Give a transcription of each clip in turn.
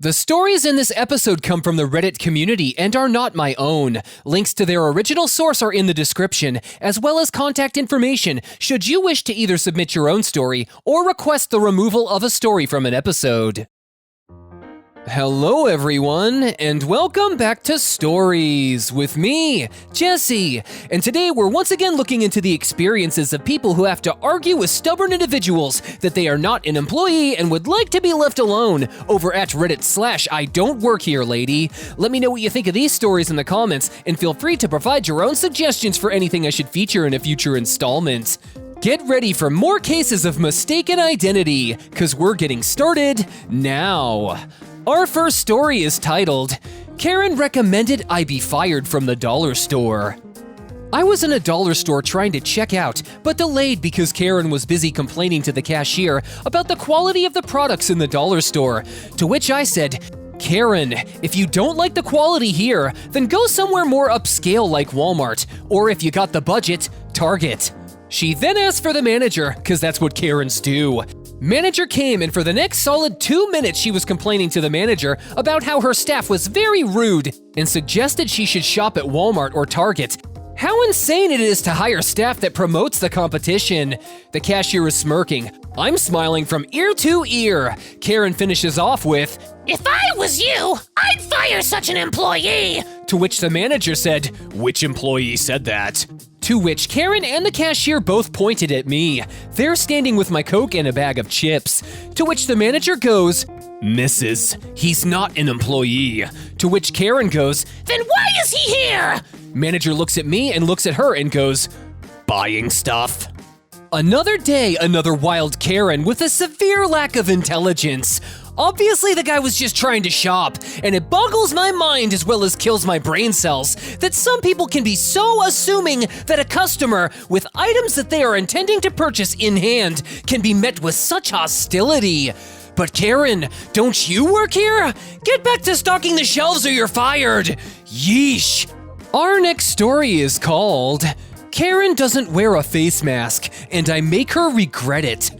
The stories in this episode come from the Reddit community and are not my own. Links to their original source are in the description, as well as contact information should you wish to either submit your own story or request the removal of a story from an episode. Hello everyone, and welcome back to Stories with me, Jesse. And today we're once again looking into the experiences of people who have to argue with stubborn individuals that they are not an employee and would like to be left alone over at Reddit/idontworkherelady. Let me know what you think of these stories in the comments, and feel free to provide your own suggestions for anything I should feature in a future installment. Get ready for more cases of mistaken identity, cause we're getting started now. Our first story is titled, Karen Recommended I Be Fired from the Dollar Store. I was in a dollar store trying to check out, but delayed because Karen was busy complaining to the cashier about the quality of the products in the dollar store, to which I said, Karen, if you don't like the quality here, then go somewhere more upscale like Walmart, or if you got the budget, Target. She then asked for the manager, cause that's what Karens do. Manager came, and for the next solid 2 minutes she was complaining to the manager about how her staff was very rude and suggested she should shop at Walmart or Target. How insane it is to hire staff that promotes the competition. The cashier is smirking. I'm smiling from ear to ear. Karen finishes off with, If I was you, I'd fire such an employee. To which the manager said, Which employee said that? To which Karen and the cashier both pointed at me. They're standing with my Coke and a bag of chips. To which the manager goes, Mrs., he's not an employee. To which Karen goes, Then why is he here? Manager looks at me and looks at her and goes, Buying stuff. Another day, another wild Karen with a severe lack of intelligence. Obviously, the guy was just trying to shop, and it boggles my mind as well as kills my brain cells that some people can be so assuming that a customer with items that they are intending to purchase in hand can be met with such hostility. But Karen, don't you work here? Get back to stocking the shelves or you're fired. Yeesh. Our next story is called, Karen Doesn't Wear a Face Mask, and I Make Her Regret It.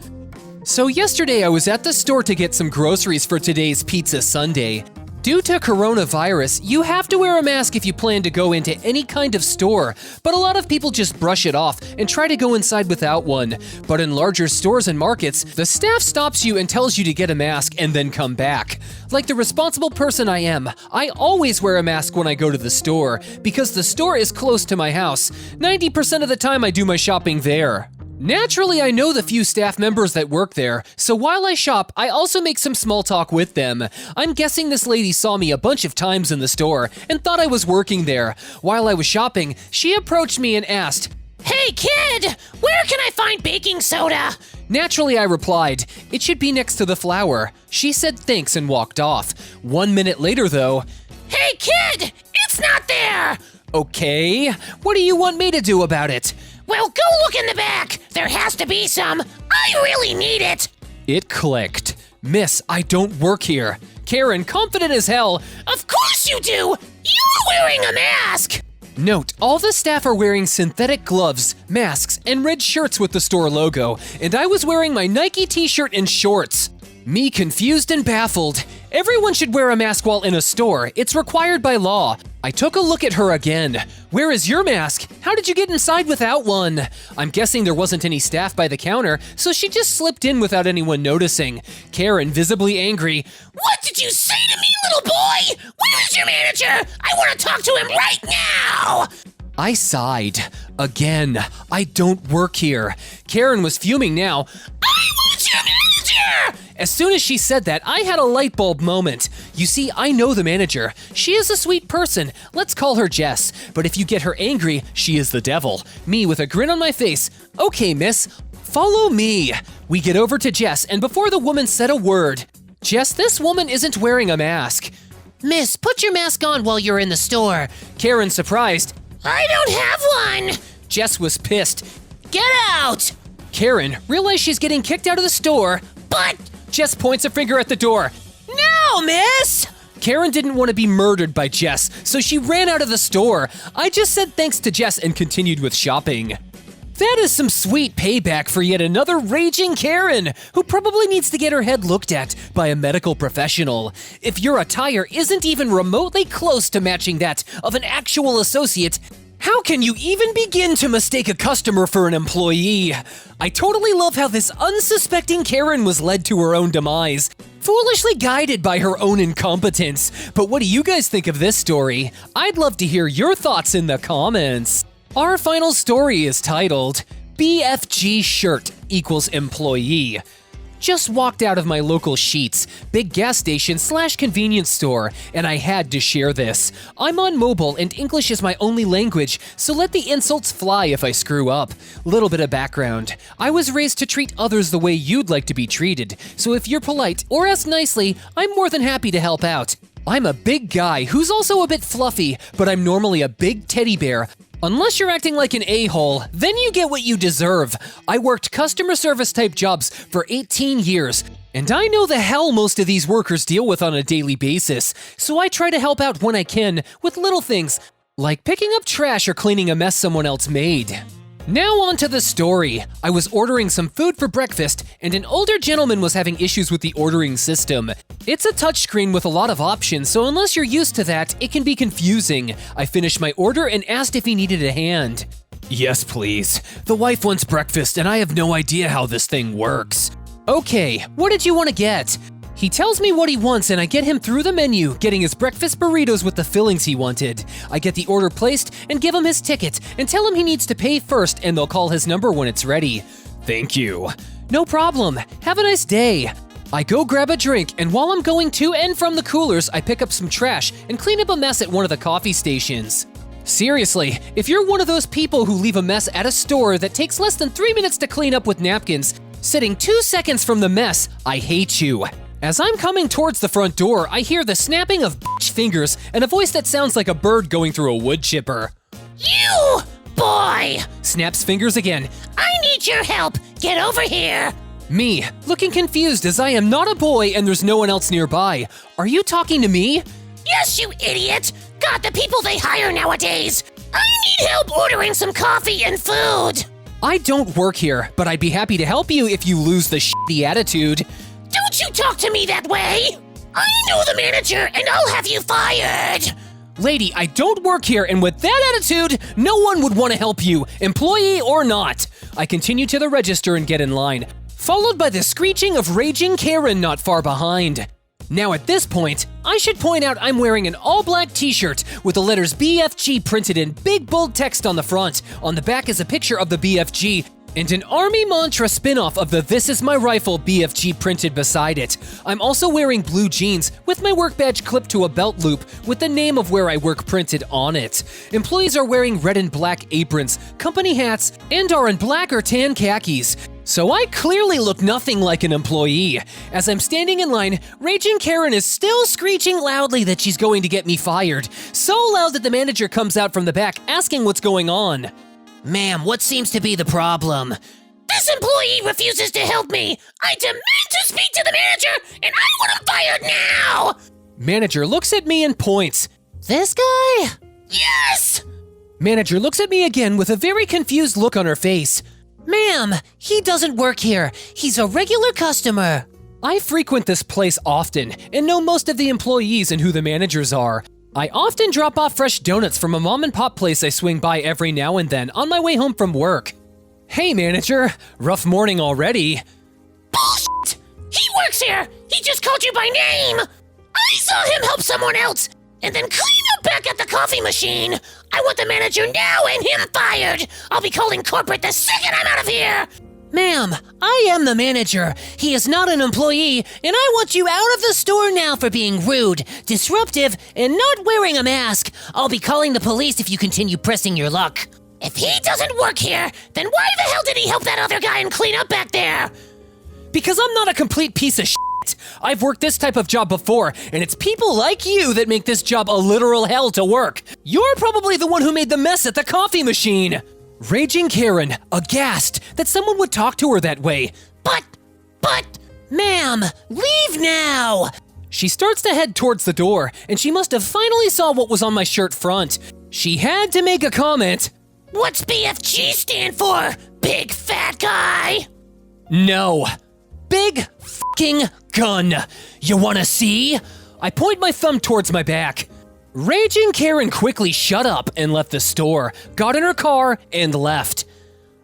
So yesterday I was at the store to get some groceries for today's Pizza Sunday. Due to coronavirus, you have to wear a mask if you plan to go into any kind of store, but a lot of people just brush it off and try to go inside without one. But in larger stores and markets, the staff stops you and tells you to get a mask and then come back. Like the responsible person I am, I always wear a mask when I go to the store, because the store is close to my house. 90% of the time I do my shopping there. Naturally, I know the few staff members that work there, so while I shop, I also make some small talk with them. I'm guessing this lady saw me a bunch of times in the store and thought I was working there. While I was shopping, she approached me and asked, Hey kid, where can I find baking soda? Naturally, I replied, It should be next to the flour. She said thanks and walked off. 1 minute later though, Hey kid, it's not there! Okay, what do you want me to do about it? Well, go look in the back. There has to be some. I really need it. It clicked. Miss, I don't work here. Karen, confident as hell. Of course you do. You're wearing a mask. Note, all the staff are wearing synthetic gloves, masks, and red shirts with the store logo, and I was wearing my Nike t-shirt and shorts. Me confused and baffled. Everyone should wear a mask while in a store. It's required by law. I took a look at her again. Where is your mask? How did you get inside without one? I'm guessing there wasn't any staff by the counter, so she just slipped in without anyone noticing. Karen, visibly angry. What did you say to me, little boy? Where's your manager? I want to talk to him right now. I sighed. Again, I don't work here. Karen was fuming now. I want your manager! As soon as she said that, I had a light bulb moment. You see, I know the manager. She is a sweet person. Let's call her Jess. But if you get her angry, she is the devil. Me with a grin on my face. Okay, miss, follow me. We get over to Jess, and before the woman said a word, Jess, this woman isn't wearing a mask. Miss, put your mask on while you're in the store. Karen, surprised. I don't have one. Jess was pissed. Get out. Karen realized she's getting kicked out of the store. But Jess points a finger at the door. No, miss! Karen didn't want to be murdered by Jess, so she ran out of the store. I just said thanks to Jess and continued with shopping. That is some sweet payback for yet another raging Karen, who probably needs to get her head looked at by a medical professional. If your attire isn't even remotely close to matching that of an actual associate, how can you even begin to mistake a customer for an employee? I totally love how this unsuspecting Karen was led to her own demise, foolishly guided by her own incompetence. But what do you guys think of this story? I'd love to hear your thoughts in the comments. Our final story is titled, BFG Shirt Equals Employee. Just walked out of my local Sheetz, big gas station / convenience store, and I had to share this. I'm on mobile and English is my only language, so let the insults fly if I screw up. Little bit of background. I was raised to treat others the way you'd like to be treated, so if you're polite or ask nicely, I'm more than happy to help out. I'm a big guy who's also a bit fluffy, but I'm normally a big teddy bear. Unless you're acting like an a-hole, then you get what you deserve. I worked customer service type jobs for 18 years, and I know the hell most of these workers deal with on a daily basis, so I try to help out when I can with little things, like picking up trash or cleaning a mess someone else made. Now on to the story. I was ordering some food for breakfast, and an older gentleman was having issues with the ordering system. It's a touchscreen with a lot of options, so unless you're used to that, it can be confusing. I finished my order and asked if he needed a hand. Yes, please. The wife wants breakfast, and I have no idea how this thing works. Okay, what did you want to get? He tells me what he wants and I get him through the menu, getting his breakfast burritos with the fillings he wanted. I get the order placed and give him his ticket and tell him he needs to pay first and they'll call his number when it's ready. Thank you. No problem. Have a nice day. I go grab a drink, and while I'm going to and from the coolers, I pick up some trash and clean up a mess at one of the coffee stations. Seriously, if you're one of those people who leave a mess at a store that takes less than 3 minutes to clean up with napkins, sitting 2 seconds from the mess, I hate you. As I'm coming towards the front door, I hear the snapping of bitch fingers and a voice that sounds like a bird going through a wood chipper. You, boy! Snaps fingers again. I need your help. Get over here. Me, looking confused as I am not a boy and there's no one else nearby. Are you talking to me? Yes, you idiot. God, the people they hire nowadays. I need help ordering some coffee and food. I don't work here, but I'd be happy to help you if you lose the shitty attitude. Don't you talk to me that way! I know the manager, and I'll have you fired! Lady, I don't work here, and with that attitude, no one would want to help you, employee or not. I continue to the register and get in line, followed by the screeching of raging Karen not far behind. Now at this point, I should point out I'm wearing an all-black t-shirt with the letters BFG printed in big bold text on the front. On the back is a picture of the BFG, and an Army mantra spin-off of the This Is My Rifle BFG printed beside it. I'm also wearing blue jeans with my work badge clipped to a belt loop with the name of where I work printed on it. Employees are wearing red and black aprons, company hats, and are in black or tan khakis. So I clearly look nothing like an employee. As I'm standing in line, Raging Karen is still screeching loudly that she's going to get me fired. So loud that the manager comes out from the back asking what's going on. Ma'am, what seems to be the problem? This employee refuses to help me! I demand to speak to the manager, and I want him fired now! Manager looks at me and points. This guy? Yes! Manager looks at me again with a very confused look on her face. Ma'am, he doesn't work here. He's a regular customer. I frequent this place often and know most of the employees and who the managers are. I often drop off fresh donuts from a mom and pop place I swing by every now and then on my way home from work. Hey manager, rough morning already. Bullshit! He works here! He just called you by name! I saw him help someone else and then clean up back at the coffee machine. I want the manager now and him fired. I'll be calling corporate the second I'm out of here. Ma'am, I am the manager. He is not an employee, and I want you out of the store now for being rude, disruptive, and not wearing a mask. I'll be calling the police if you continue pressing your luck. If he doesn't work here, then why the hell did he help that other guy and clean up back there? Because I'm not a complete piece of shit. I've worked this type of job before, and it's people like you that make this job a literal hell to work. You're probably the one who made the mess at the coffee machine. Raging Karen, aghast that someone would talk to her that way. But, ma'am, leave now! She starts to head towards the door, and she must have finally saw what was on my shirt front. She had to make a comment. What's BFG stand for, big fat guy? No. Big fucking gun. You wanna see? I point my thumb towards my back. Raging Karen quickly shut up and left the store, got in her car, and left.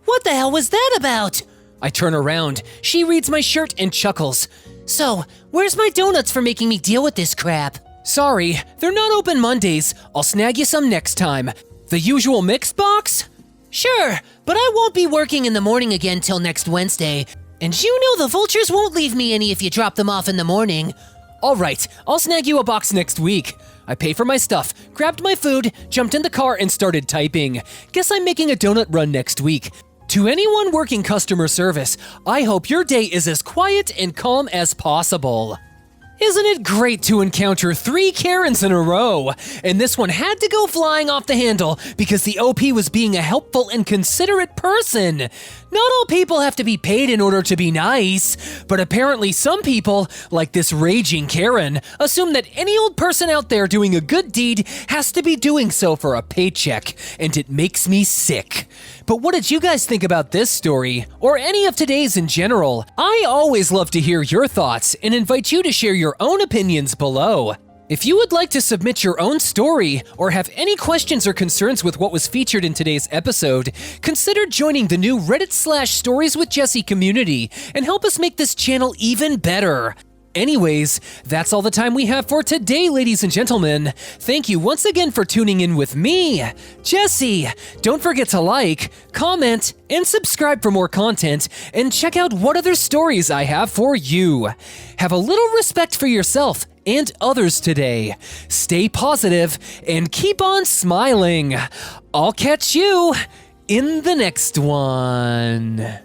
What the hell was that about? I turn around. She reads my shirt and chuckles. So, where's my donuts for making me deal with this crap? Sorry, they're not open Mondays. I'll snag you some next time. The usual mixed box? Sure, but I won't be working in the morning again till next Wednesday. And you know the vultures won't leave me any if you drop them off in the morning. All right, I'll snag you a box next week. I pay for my stuff, grabbed my food, jumped in the car, and started typing. Guess I'm making a donut run next week. To anyone working customer service, I hope your day is as quiet and calm as possible. Isn't it great to encounter 3 Karens in a row? And this one had to go flying off the handle because the OP was being a helpful and considerate person. Not all people have to be paid in order to be nice, but apparently some people, like this raging Karen, assume that any old person out there doing a good deed has to be doing so for a paycheck, and it makes me sick. But what did you guys think about this story, or any of today's in general? I always love to hear your thoughts and invite you to share your own opinions below. If you would like to submit your own story or have any questions or concerns with what was featured in today's episode, consider joining the new Reddit/Stories with Jesse community and help us make this channel even better. Anyways, that's all the time we have for today, ladies and gentlemen. Thank you once again for tuning in with me, Jesse. Don't forget to like, comment, and subscribe for more content, and check out what other stories I have for you. Have a little respect for yourself and others today. Stay positive and keep on smiling. I'll catch you in the next one.